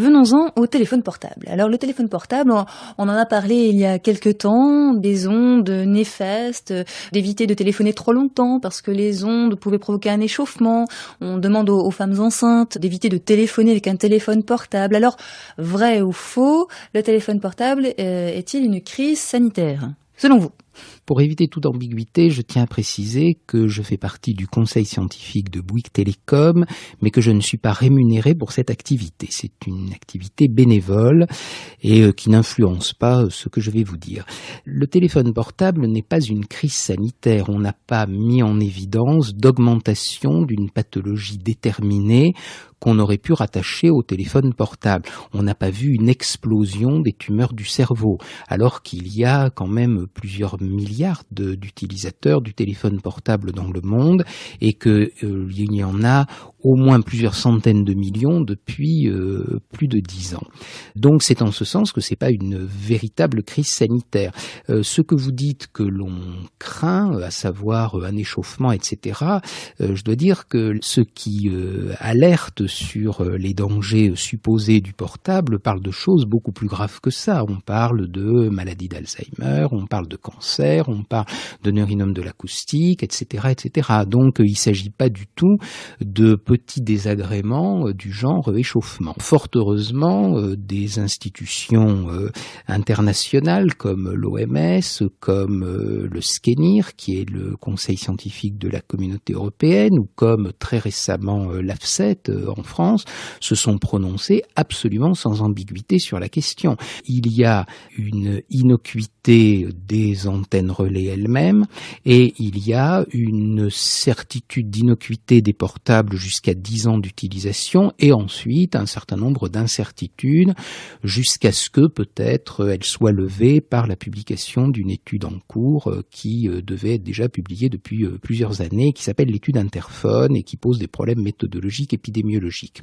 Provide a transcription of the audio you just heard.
Venons-en au téléphone portable. Alors le téléphone portable, on en a parlé il y a quelque temps, des ondes néfastes, d'éviter de téléphoner trop longtemps parce que les ondes pouvaient provoquer un échauffement. On demande aux femmes enceintes d'éviter de téléphoner avec un téléphone portable. Alors, vrai ou faux, le téléphone portable est-il une crise sanitaire, selon vous ? Pour éviter toute ambiguïté, je tiens à préciser que je fais partie du conseil scientifique de Bouygues Télécom, mais que je ne suis pas rémunéré pour cette activité. C'est une activité bénévole et qui n'influence pas ce que je vais vous dire. Le téléphone portable n'est pas une crise sanitaire. On n'a pas mis en évidence d'augmentation d'une pathologie déterminée qu'on aurait pu rattacher au téléphone portable. On n'a pas vu une explosion des tumeurs du cerveau, alors qu'il y a quand même plusieurs milliards d'utilisateurs du téléphone portable dans le monde et qu'il y en a au moins plusieurs centaines de millions depuis plus de 10 ans. Donc c'est en ce sens que c'est pas une véritable crise sanitaire. Ce que vous dites que l'on craint, à savoir un échauffement, etc., je dois dire que ceux qui alertent sur les dangers supposés du portable parlent de choses beaucoup plus graves que ça. On parle de maladie d'Alzheimer, on parle de cancer, on parle de neurinome de l'acoustique, etc., etc. Donc il ne s'agit pas du tout de petits désagréments du genre échauffement. Fort heureusement, des institutions internationales comme l'OMS, comme le SKENIR, qui est le conseil scientifique de la communauté européenne, ou comme très récemment l'AFSET en France, se sont prononcés absolument sans ambiguïté sur la question. Il y a une innocuité des antennes relais elles-mêmes et il y a une certitude d'innocuité des portables jusqu'à 10 ans d'utilisation et ensuite un certain nombre d'incertitudes jusqu'à ce que peut-être elles soient levées par la publication d'une étude en cours qui devait être déjà publiée depuis plusieurs années, qui s'appelle l'étude Interphone et qui pose des problèmes méthodologiques épidémiologiques.